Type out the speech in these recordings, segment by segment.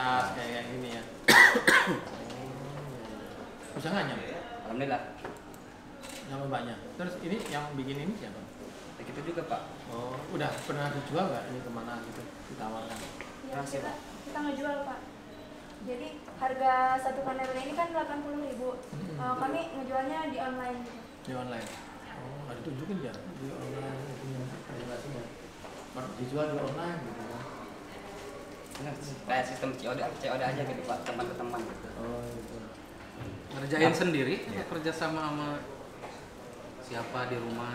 tas kayak gini ya. Bisa nggak nyampe? Alhamdulillah. Nyampe mbaknya. Terus ini yang bikin ini siapa? Begitu juga Pak. Oh, udah pernah dijual nggak ini kemana gitu ditawarkan? Ya, kita ngejual Pak. Jadi harga satu panelnya ini kan 80.000. Kami ngejualnya di online gitu. Di online. Oh, nggak ditunjukin ya di online punya presentasinya. Dijual di online gitu kan. Kayak sistem COD aja gitu Pak, teman ke teman gitu. Oh, gitu. Ngerjain sendiri atau kerja sama siapa di rumah?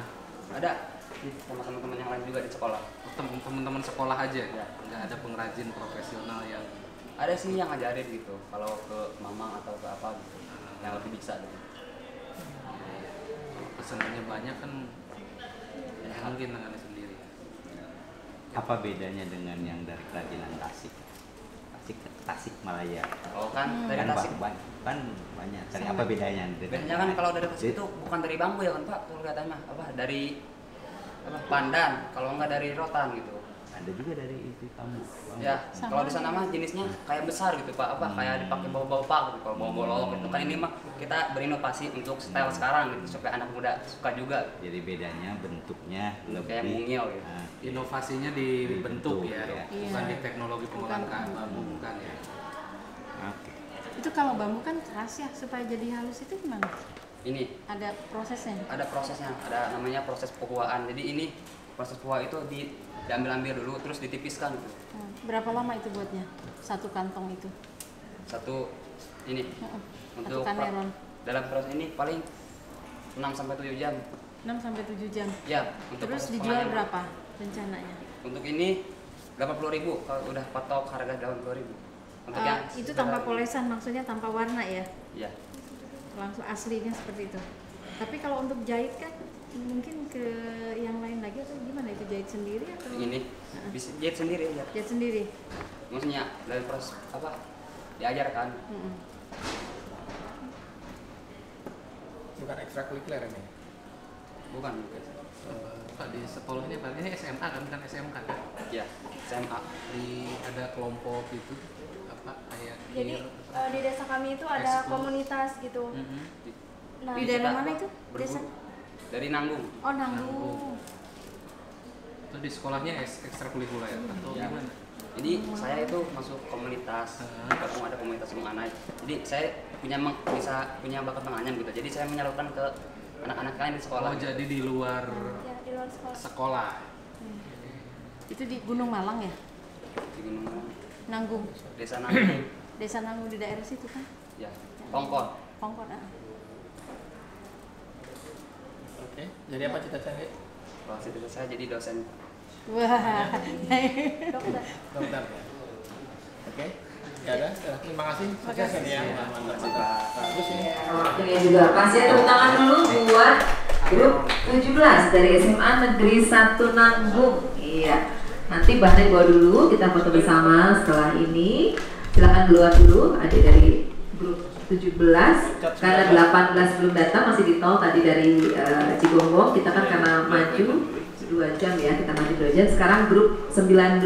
Ada sama teman-teman yang lain juga di sekolah. Teman-teman sekolah aja ya? Nggak ada pengrajin profesional yang... Ada sih yang ngajarin gitu, kalau ke mama atau ke apa gitu, yang lebih bisa gitu. Pesenannya banyak kan ya mungkin tangannya sendiri. Apa bedanya dengan yang dari kerajinan Tasik Malaya? Oh kan dari Tasik kan banyak. Dari apa bedanya? Bedanya kan kalau dari Tasik itu bukan dari bambu ya kan Pak, kalau katanya mah apa dari apa pandan, kalau enggak dari rotan gitu. Ada juga dari itu bambu. Ya, kalau di sana mah jenisnya kayak besar gitu Pak, apa kayak dipakai bawa-bawa pak gitu, kalau bawa-bawa lolok gitu kan. Ini mah kita berinovasi untuk style sekarang gitu supaya anak muda suka juga. Jadi bedanya bentuknya lebih kayak mungil gitu. Inovasinya di bentuk ya, bukan di teknologi pengolahan bambu, bukan ya. Oke. Itu kalau bambu kan keras ya, supaya jadi halus itu gimana? Ini Ada prosesnya? ada prosesnya, ada namanya proses pehuaan. Jadi ini proses pehuaan itu diambil dulu terus ditipiskan gitu. Berapa lama itu buatnya? Satu kantong itu? Satu ini untuk Satu kaneron. dalam proses ini paling 6 sampai 7 jam. 6 sampai 7 jam. Ya, untuk Terus proses dijual pengajaran. berapa rencananya? Untuk ini 80.000 kalau udah patok harga 80.000. Untuk yang Itu tanpa polesan, maksudnya tanpa warna ya? Iya. Langsung aslinya seperti itu. Tapi kalau untuk jahit kan mungkin ke yang lain lagi atau gimana, itu jahit sendiri atau? Ini bisa jahit sendiri ya. Jahit sendiri. Maksudnya dari proses apa? Diajarkan. Bukan ekstrakurikuler ini. Bukan. Pak di sekolahnya Pak ini SMA kan, bukan SMK kan? Ya, SMA. Ada kelompok itu apa kayak Jadi di desa kami itu ada komunitas gitu. Nah, Di daerah mana itu? Desa? Dari Nanggung. Oh, Nanggung. Itu di sekolahnya ekstrakurikuler atau Ya. gimana? Jadi saya itu masuk komunitas, gabung ada komunitas menganak. Jadi saya punya bakat menganyam gitu. Jadi saya menyalurkan ke anak-anak lain di sekolah. Oh, jadi di luar ya, di luar sekolah. sekolah. Itu di Gunung Malang ya? Di Gunung Malang. Nanggung. Desa Nanggung. Desa Nanggung di daerah situ kan? Ya, Pongkor. Pongkor. Oke. Jadi apa cita-citanya? Kalau cita saya jadi dosen. Wah. Dokter. Dokter ya. Oke. Ya ada. Terima kasih. Sukses ya. Mantap. Bagus ini. Waktunya juga pas ya, tepuk tangan dulu buat grup 17 dari SMA Negeri 1 Nanggung. Iya. Nanti bahannya bawa dulu, kita foto bersama setelah ini. Silakan keluar dulu, adik dari grup 17 karena 18 belum datang, masih di tol tadi dari Cigonggong. Kita kan karena maju 2 jam ya, kita maju 2 jam. Sekarang grup 19,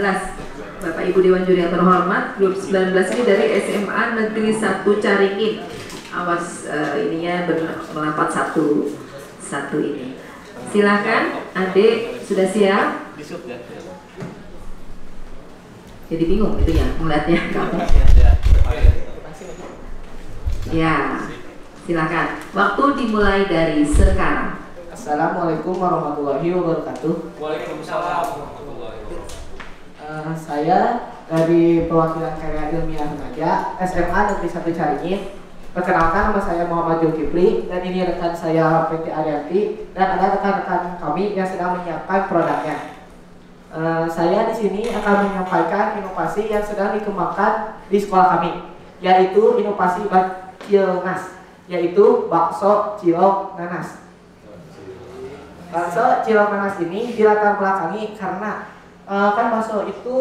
Bapak Ibu Dewan Juri yang terhormat, grup 19 ini dari SMA Negeri 1 Caringin. Awas ininya melompat satu ini. Silakan, adik sudah siap? Jadi bingung gitu ya melihatnya kamu. Ya, silakan. Waktu dimulai dari sekarang. Assalamualaikum warahmatullahi wabarakatuh. Waalaikumsalam warahmatullahi wabarakatuh. Saya dari perwakilan karya ilmiah remaja SMA Negeri 1 Caringin. Perkenalkan, nama saya Muhammad Zulkifli dan ini rekan saya PT Arianti dan ada rekan-rekan kami yang sedang menyiapkan produknya. Saya di sini akan menyampaikan inovasi yang sedang dikembangkan di sekolah kami, yaitu inovasi Cilnas, yaitu bakso cilok nanas. Bakso cilok nanas ini dilatar belakangi karena kan bakso itu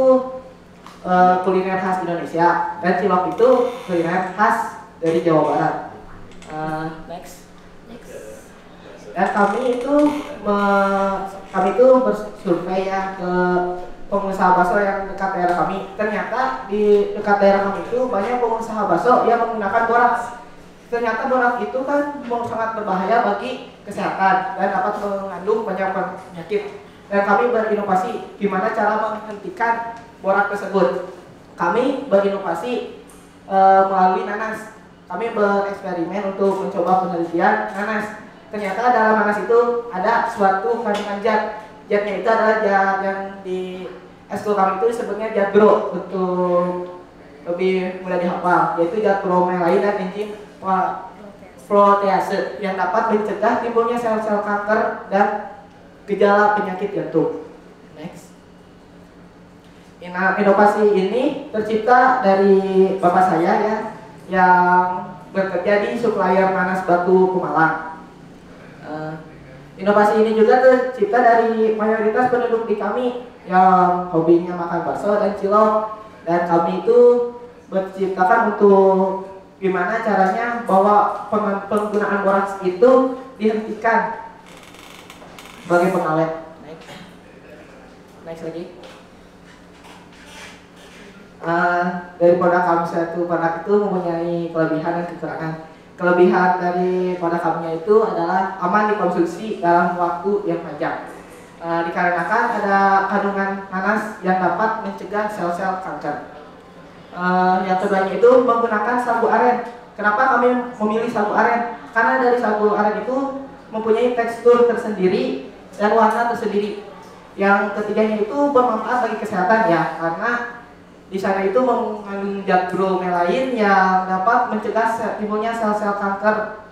kuliner khas Indonesia dan cilok itu kuliner khas dari Jawa Barat. Next. Dan kami itu bersurvei ya ke pengusaha bakso yang dekat daerah kami. Ternyata di dekat daerah kami itu banyak pengusaha bakso yang menggunakan boraks. Ternyata boraks itu kan sangat berbahaya bagi kesehatan dan dapat mengandung banyak penyakit. Dan kami berinovasi gimana cara menghentikan boraks tersebut. Kami berinovasi melalui nanas. Kami bereksperimen untuk mencoba penelitian nanas. Ternyata dalam nanas itu ada suatu kandungan zat. Zatnya itu adalah zat yang di eskul kami itu disebutnya zat bro untuk lebih mudah dihafal, yaitu zat bromelain dan enzim protease yang dapat mencegah timbulnya sel-sel kanker dan gejala penyakit jantung. Next. Inovasi ini tercipta dari bapak saya ya, yang bekerja di supplier nanas batu Pemalang. Inovasi ini juga tercipta dari mayoritas penduduk di kami yang hobinya makan bakso dan cilok, dan kami itu menciptakan untuk gimana caranya bahwa penggunaan boraks itu dihentikan sebagai pengawet. Next lagi. Dari produk kami, satu produk itu mempunyai kelebihan dan kekurangan. Kelebihan dari produk kami itu adalah aman dikonsumsi dalam waktu yang panjang. Dikarenakan ada kandungan nanas yang dapat mencegah sel-sel kanker. Yang keduanya itu menggunakan sagu aren. Kenapa kami memilih sagu aren? Karena dari sagu aren itu mempunyai tekstur tersendiri dan warna tersendiri. Yang ketiganya itu bermanfaat bagi kesehatan ya, karena di sana itu mengandung zat bromelain yang dapat mencegah timbulnya sel-sel kanker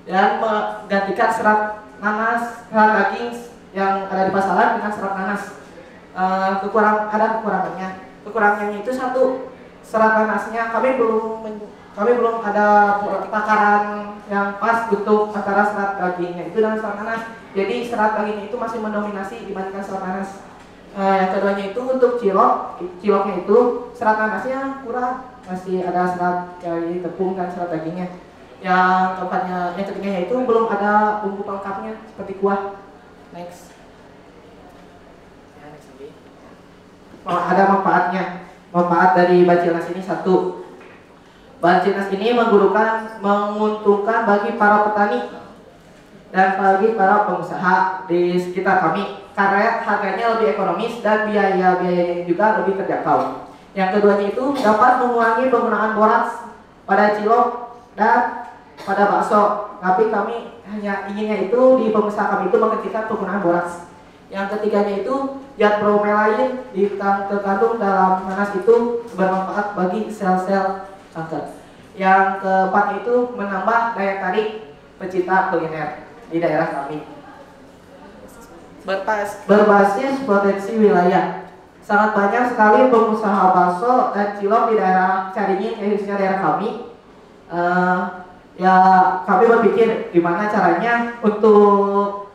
dan menggantikan serat nanas, serat daging yang ada di pasaran dengan serat nanas. Ada kekurangannya. Kekurangannya itu satu, serat nanasnya kami belum ada takaran yang pas untuk antara serat dagingnya itu dan serat nanas. Jadi serat dagingnya itu masih mendominasi dibandingkan serat nanas. Yang keduanya itu untuk ciloknya itu serat nanasnya kurang, masih ada serat dari tepung dan serat dagingnya. Yang ketiganya itu belum ada bumbu pelengkapnya seperti kuah. Next. Ada manfaatnya. Manfaat dari bacilnas ini satu. Bacilnas ini menguntungkan bagi para petani dan bagi para pengusaha di sekitar kami, karena harganya lebih ekonomis dan biaya-biayanya juga lebih terjangkau. Yang keduanya itu dapat mengurangi penggunaan boraks pada cilok dan pada bakso. Tapi kami hanya inginnya itu di pengusaha kami itu menghentikan penggunaan boraks. Yang ketiganya itu zat bromelain terkandung dalam nanas itu bermanfaat bagi sel-sel kanker. Yang keempatnya itu menambah daya tarik pecinta kuliner di daerah kami. Berbasis potensi wilayah, sangat banyak sekali pengusaha bakso dan cilok di daerah Caringin, khususnya daerah kami. Ya kami berpikir gimana caranya untuk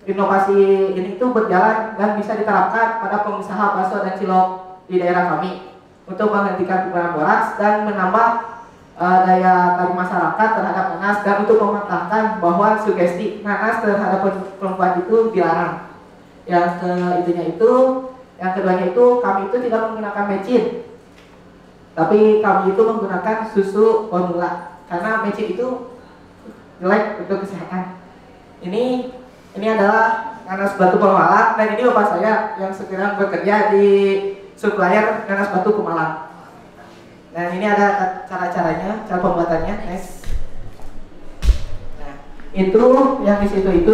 inovasi ini tuh berjalan dan bisa diterapkan pada pengusaha bakso dan cilok di daerah kami untuk menghentikan penggunaan boraks dan menambah daya tarik masyarakat terhadap nanas dan untuk mematahkan bahwa sugesti nanas terhadap perempuan itu dilarang. Yang keduanya itu kami itu tidak menggunakan mecin, tapi kami itu menggunakan susu formula karena mecin itu jelek untuk kesehatan. Ini adalah nanas batu Pemalang dan ini bapak saya yang sekarang bekerja di supplier nanas batu Pemalang. Dan ini ada cara-caranya, cara pembuatannya. Next. Nah, itu yang di situ itu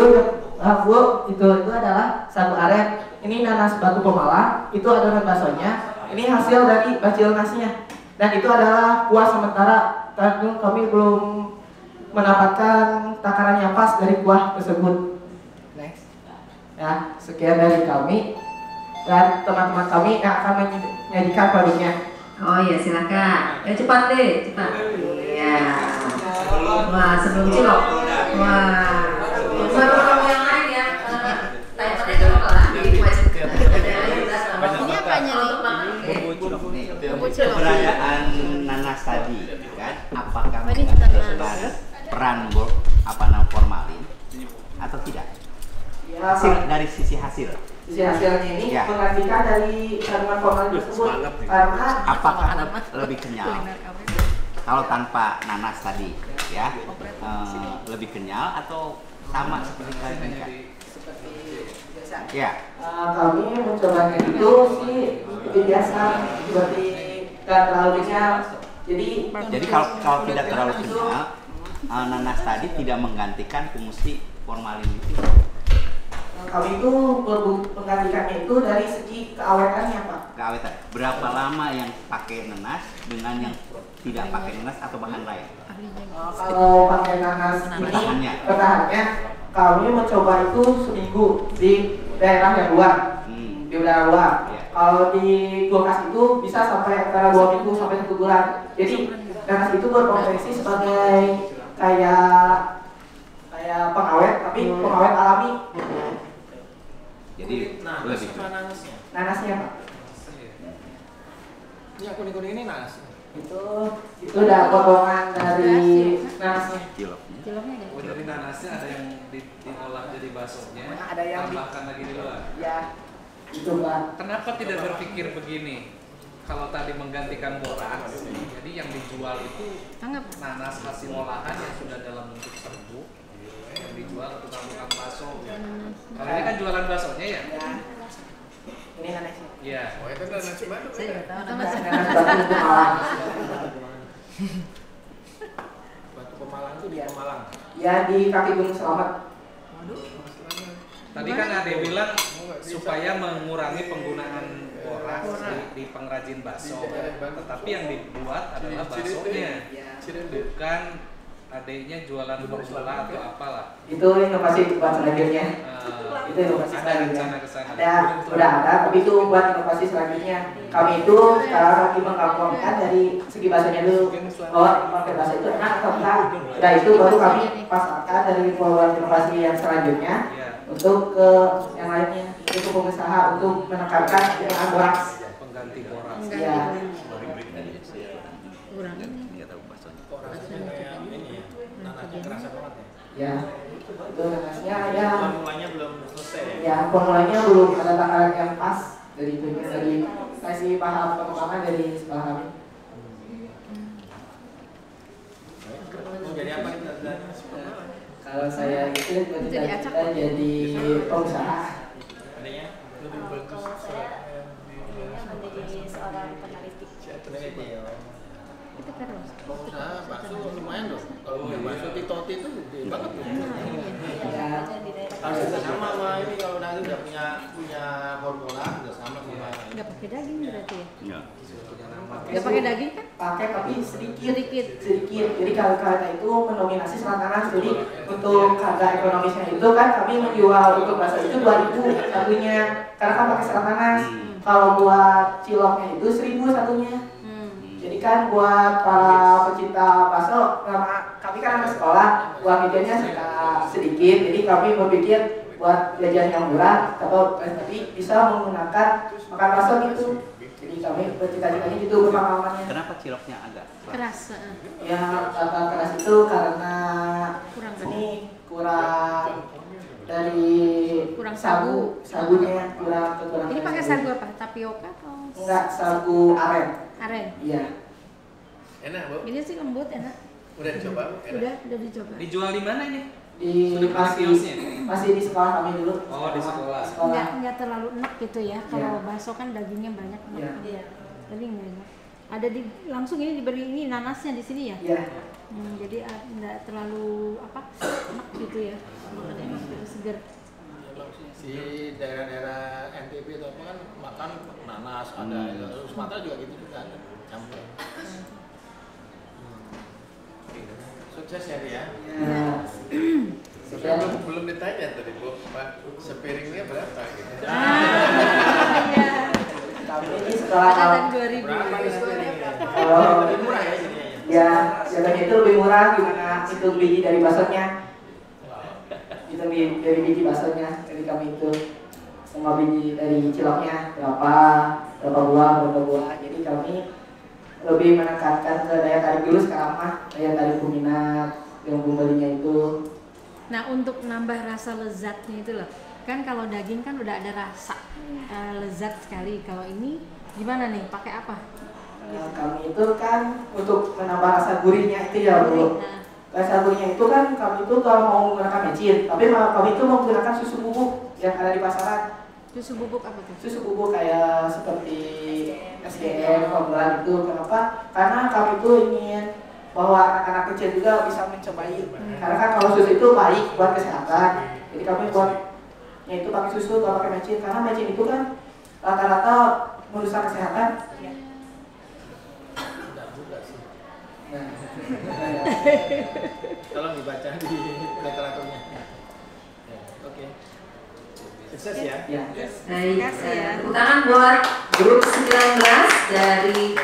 adalah sagu aren. Ini nanas batu Pemalang, itu adonan baksonya. Ini hasil dari bacilnasnya. Dan itu adalah kuah sementara. Karena kami belum mendapatkan takaran yang pas dari kuah tersebut. Next. Ya, sekian dari kami dan teman-teman kami yang akan menyajikan produknya. Oh iya silakan. Ya cepat deh, cepat. Iya. Wah sebelum cilok. Wah. Baru yang lain ya. Tanya-tanya coba lah. Ini apanya nih? Bumbu cilok. Keberadaan nanas tadi, kan? Apakah Ini mengandung peran formalin atau tidak? Hasil dari sisi hasil. Sisi hasilnya ini Ya. menggantikan dari kandungan formalin tersebut karena Apakah lebih kenyal? Kalau tanpa nanas tadi, ya, lebih kenyal atau sama seperti kalian? Ya. Kami mencobanya itu sih seperti biasa, seperti tidak terlalu kenyal. Jadi kalau tidak terlalu kenyal, nanas tadi tidak menggantikan fungsi formalin itu. Kami itu menggantikannya itu dari segi keawetannya, Pak. Keawetan. Berapa lama yang pakai nanas dengan yang tidak pakai nanas atau bahan lain? Kalau pakai nanas ini bertahannya, kami mencoba itu seminggu di daerah yang luar, di daerah luar. Kalau di kulkas itu bisa sampai antara 2 minggu sampai 1 bulan. Jadi nanas itu berprofesi sebagai kayak pengawet, tapi pengawet alami. Jadi lebih Nanasnya, Pak. Ini yang kuning-kuning ini nanas. Itu udah potongan dari nanasnya. Ciloknya Oh, dari nanasnya ada yang diolah jadi baksonya, Ada yang tambahkan lagi di luar. Ya, itu, Pak. Kenapa tidak berpikir begini? Kalau tadi menggantikan borax, jadi yang dijual itu nanas hasil olahan yang sudah dalam bentuk serbuk, yang dijual ke tukang bakso. Kalau ini kan jualan baksonya ya? Ya. Ini nanasnya. Iya. Oh, itu nanas Bandung. Saya nggak tahu Nanas Batu Pemalang. Batu Pemalang itu di Pemalang. Ya, di kaki Gunung Selamat. Tadi kan ada bilang supaya mengurangi penggunaan borax di pengrajin bakso. Tetapi yang dibuat adalah baksonya, bukan adanya jualan formula atau apalah. Itu inovasi buat selanjutnya. Itu inovasi Ada selanjutnya. rencana ke sana. Udah ada, tapi itu buat inovasi selanjutnya. Kami itu sekarang lagi mengkampanyekan dari segi bahasanya dulu. Oh, pakai bahasa itu enak atau enggak? Udah itu baru kami pasarkan dari buat inovasi yang selanjutnya untuk ke yang lainnya, untuk pengusaha untuk menekankan penggunaan borax. Pengganti borax. Iya. kurang Rasanya kayak ini ya, nanasnya kerasa banget ya. Ya, itu nanasnya ya. Formulanya belum selesai. Ya, formulanya belum ada takaran yang pas dari itu, dari kasih paham pengembangan dari sekolah kami. Mau jadi apa kita? Kalau saya itu Jadi acak. jadi pengusaha. Adanya lebih bagus. menjadi seorang peneliti. Peneliti ya. itu terus Pengusaha bakso lumayan loh. Kalau punya bakso Titoti itu gede banget ya. Ya, Harus udah sama sama ini kalau nanti udah punya formula udah sama sama. nggak pakai daging berarti ya Ya. nggak pakai daging kan pakai tapi sedikit. Jadi kalau kita itu mendominasi serat nanas. Jadi untuk harga ekonomisnya itu kan kami menjual untuk bakso itu 2.000 satunya karena kan pakai serat nanas. Kalau buat ciloknya itu 1.000 satunya. Jadi kan buat para pecinta bakso, kami kan anak sekolah, uang jajannya sedikit. Jadi kami berpikir buat jajan yang murah, tapi bisa menggunakan makan bakso gitu. Jadi kami bercita-citanya gitu pengalamannya. Kenapa ciloknya agak keras Ya kata keras itu karena kurang ini kurang sagunya kurang. ini pakai sagu apa tapioka atau Enggak, sagu aren. aren Iya. Enak bu. ini sih lembut enak Udah dicoba bu. Enak. udah dicoba Dijual di mana ini? Di Sudah pasti kiosnya? masih di sekolah kami dulu. Oh, di sekolah. nggak terlalu enak gitu ya kalau bakso kan dagingnya banyak Iya. tapi nggak enak ada langsung ini diberi ini nanasnya di sini ya Iya. jadi nggak terlalu enak gitu ya makan enak gitu segar Di daerah-daerah NTB atau apa kan makan nanas ada. Sumatera juga gitu juga ada campur. Sukses ya dia. Ya. Belum ditanya tadi bu, Pak sepiringnya berapa gitu? iya Kami ini sekolah ada tadi 2000 Berapa nih sepiringnya? kalau Lebih murah ya jadinya. ya jalannya itu lebih murah gimana itu biji dari baksonya. Itu dari biji baksonya dari kami itu sama biji dari ciloknya berapa buah. Jadi kami lebih menekankan ke daya tarik dulu sekarang mah daya tarik peminat yang pembelinya itu. nah untuk nambah rasa lezatnya itu loh Kan kalau daging kan udah ada rasa lezat sekali. Kalau ini gimana nih? Pakai apa? Kami itu kan untuk menambah rasa gurihnya itu ya Bu. Rasa gurihnya itu kan kami itu kalau mau menggunakan mecin, tapi kami itu mau menggunakan susu bubuk yang ada di pasaran. Susu bubuk apa tuh? Susu bubuk kayak seperti SGM, Kombelan itu. Kenapa? Karena kami itu ingin bahwa anak-anak kecil juga bisa mencobai. Karena kan kalau susu itu baik buat kesehatan. Jadi kami buatnya itu pakai susu atau pakai mecin. Karena mecin itu kan rata-rata merusak kesehatan. Tidak juga sih. Tolong dibaca di literaturnya. Oke. Sukses ya. Baik, tepuk tangan buat grup 19 dari